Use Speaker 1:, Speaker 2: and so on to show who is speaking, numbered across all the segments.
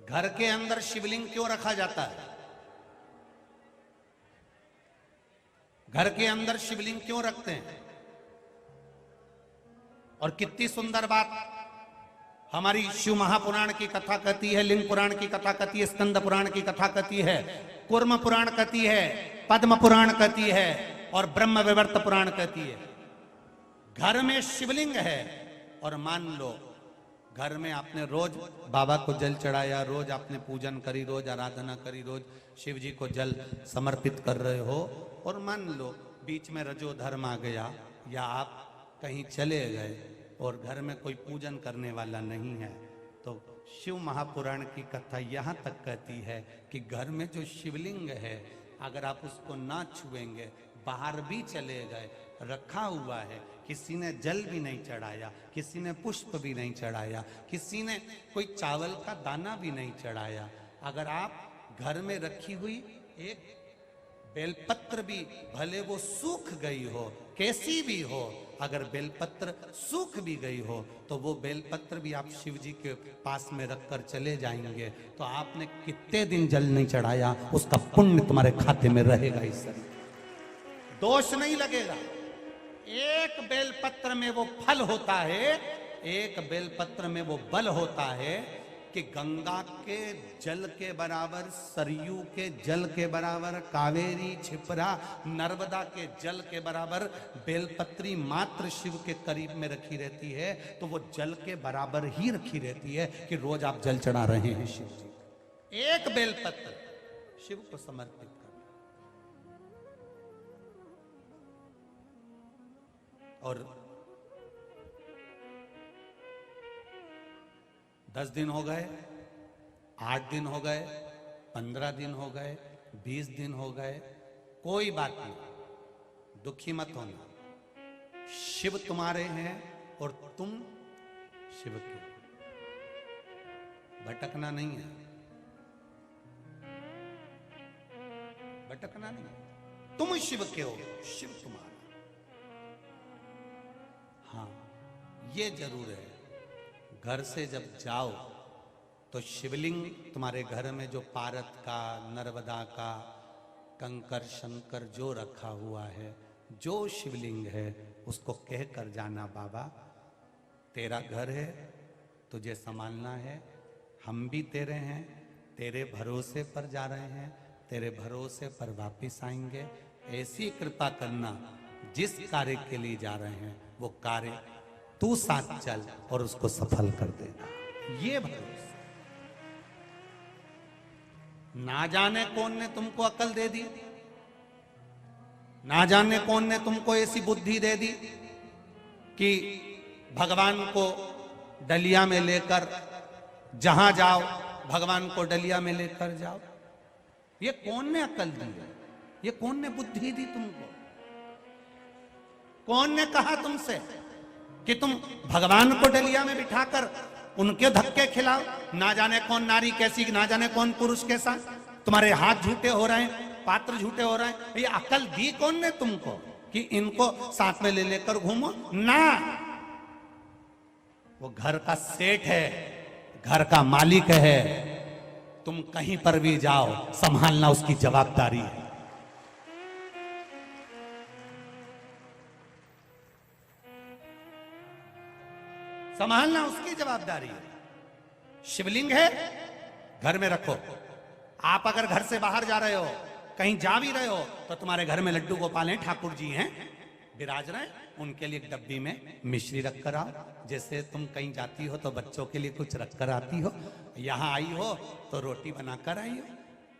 Speaker 1: घर के अंदर शिवलिंग क्यों रखा जाता है? घर के अंदर शिवलिंग क्यों रखते हैं? और कितनी सुंदर बात हमारी शिव महापुराण की कथा कहती है, लिंग पुराण की कथा कहती है, स्कंद पुराण की कथा कहती है, कूर्म पुराण कहती है, पद्म पुराण कहती है और ब्रह्म विवर्त पुराण कहती है। घर में शिवलिंग है और मान लो घर में आपने रोज बाबा को जल चढ़ाया, रोज आपने पूजन करी, रोज आराधना करी, रोज शिव जी को जल समर्पित कर रहे हो, और मान लो बीच में रजो धर्म आ गया या आप कहीं चले गए और घर में कोई पूजन करने वाला नहीं है, तो शिव महापुराण की कथा यहाँ तक कहती है कि घर में जो शिवलिंग है अगर आप उसको ना छुएंगे, बाहर भी चले गए, रखा हुआ है, किसी ने जल भी नहीं चढ़ाया, किसी ने पुष्प भी नहीं चढ़ाया, किसी ने कोई चावल का दाना भी नहीं चढ़ाया, अगर आप घर में रखी हुई एक बेलपत्र भी भले वो सूख गई हो, कैसी भी हो, अगर बेलपत्र सूख भी गई हो तो वो बेलपत्र भी आप शिव जी के पास में रखकर चले जाएंगे तो आपने कितने दिन जल नहीं चढ़ाया, उसका पुण्य तुम्हारे खाते में रहेगा, इस दोष नहीं लगेगा। एक बेलपत्र में वो फल होता है, एक बेलपत्र में वो बल होता है कि गंगा के जल के बराबर, सरयू के जल के बराबर, कावेरी, छिपरा, नर्मदा के जल के बराबर बेलपत्री मात्र शिव के करीब में रखी रहती है, तो वो जल के बराबर ही रखी रहती है कि रोज आप जल चढ़ा रहे हैं शिव जी। एक बेलपत्र शिव को समर्पित कर, और 10 दिन हो गए, 8 दिन हो गए, 15 दिन हो गए, 20 दिन हो गए, कोई बात नहीं, दुखी मत होना। शिव तुम्हारे हैं और तुम शिव के, भटकना नहीं है, भटकना नहीं है, तुम शिव के हो, शिव तुम्हारा। हाँ, ये जरूर है, घर से जब जाओ तो शिवलिंग तुम्हारे घर में जो पारत का, नर्मदा का, कंकर शंकर जो रखा हुआ है, जो शिवलिंग है उसको कह कर जाना, बाबा तेरा घर है, तुझे संभालना है, हम भी तेरे हैं, तेरे भरोसे पर जा रहे हैं, तेरे भरोसे पर वापिस आएंगे, ऐसी कृपा करना जिस कार्य के लिए जा रहे हैं वो कार्य तू साथ चल और उसको सफल कर देगा, ये भरोसा। ना जाने कौन ने तुमको अकल दे दी, ना जाने कौन ने तुमको ऐसी बुद्धि दे दी कि भगवान को डलिया में लेकर जहां जाओ भगवान को डलिया में लेकर जाओ। ये कौन ने अकल दी है? ये कौन ने बुद्धि दी तुमको? कौन ने कहा तुमसे कि तुम भगवान को डलिया में बिठाकर उनके धक्के खिलाओ? ना जाने कौन नारी कैसी, ना जाने कौन पुरुष कैसा, तुम्हारे हाथ झूठे हो रहे हैं, पात्र झूठे हो रहे हैं, ये अकल दी कौन ने तुमको कि इनको साथ में ले लेकर घूमो? ना, वो घर का सेठ है, घर का मालिक है, तुम कहीं पर भी जाओ संभालना उसकी जवाबदारी है। संभालना उसकी जवाबदारी है। शिवलिंग है, घर में रखो। आप अगर घर से बाहर जा रहे हो, कहीं जा भी रहे हो, तो तुम्हारे घर में लड्डू गोपाल हैं, ठाकुर जी हैं, विराज रहे, उनके लिए एक डब्बी में मिश्री रख कर आओ। जैसे तुम कहीं जाती हो तो बच्चों के लिए कुछ रख कर आती हो, यहाँ आई हो तो रोटी बनाकर आई हो,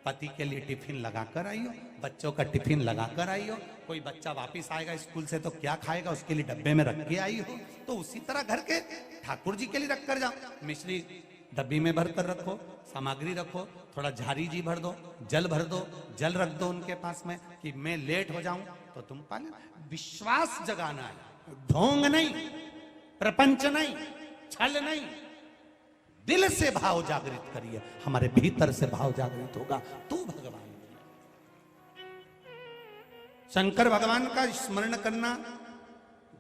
Speaker 1: पति के लिए टिफिन लगाकर आई हो, बच्चों का टिफिन लगाकर आई हो, कोई बच्चा वापिस आएगा स्कूल से तो क्या खाएगा, उसके लिए डब्बे में रख के आई हो, तो उसी तरह घर के ठाकुर जी के लिए रख कर जाओ। मिश्री डब्बी में भर कर रखो, सामग्री रखो, थोड़ा झारी जी भर दो, जल भर दो, जल रख दो उनके पास में कि मैं लेट हो जाऊं तो तुम पाले। विश्वास जगाना है, ढोंग नहीं, प्रपंच नहीं, छल नहीं, दिल से भाव जागृत करिए। हमारे भीतर से भाव जागृत होगा, तू भगवान। शंकर भगवान का स्मरण करना,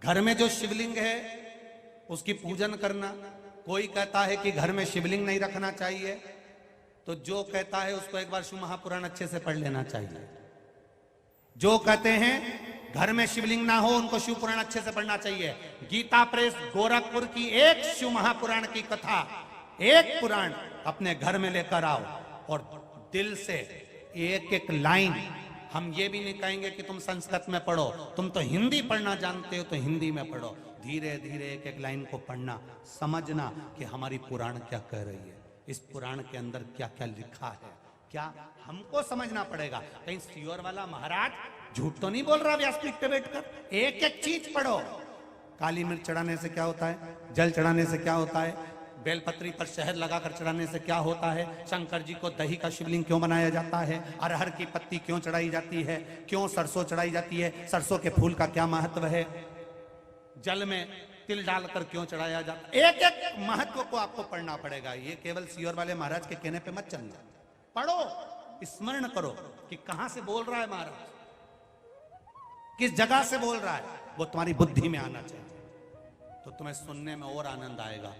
Speaker 1: घर में जो शिवलिंग है उसकी पूजन करना। कोई कहता है कि घर में शिवलिंग नहीं रखना चाहिए, तो जो कहता है उसको एक बार शिव महापुराण अच्छे से पढ़ लेना चाहिए। जो कहते हैं घर में शिवलिंग ना हो उनको शिव पुराण अच्छे से पढ़ना चाहिए। गीता प्रेस गोरखपुर की एक शिव महापुराण की कथा, एक पुराण अपने घर में लेकर आओ और दिल से एक एक लाइन। हम ये भी नहीं कहेंगे कि तुम संस्कृत में पढ़ो, तुम तो हिंदी पढ़ना जानते हो तो हिंदी में पढ़ो। धीरे धीरे एक एक लाइन को पढ़ना, समझना कि हमारी पुराण क्या कह रही है, इस पुराण के अंदर क्या क्या लिखा है, क्या हमको समझना पड़ेगा। कहीं सियोर वाला महाराज झूठ तो नहीं बोल रहा व्यासपीठ पे बैठकर। एक एक चीज पढ़ो। काली मिर्च चढ़ाने से क्या होता है, जल चढ़ाने से क्या होता है, बेलपत्री पर शहद लगाकर चढ़ाने से क्या होता है, शंकर जी को दही का शिवलिंग क्यों बनाया जाता है, अरहर की पत्ती क्यों चढ़ाई जाती है, क्यों सरसों चढ़ाई जाती है, सरसों के फूल का क्या महत्व है, जल में तिल डालकर क्यों चढ़ाया जाता है। एक एक महत्व को आपको पढ़ना पड़ेगा। ये केवल सियोर वाले महाराज के कहने पे मत चलना। पढ़ो, स्मरण करो कि कहां से बोल रहा है महाराज, किस जगह से बोल रहा है, वो तुम्हारी बुद्धि में आना चाहिए, तो तुम्हें सुनने में और आनंद आएगा।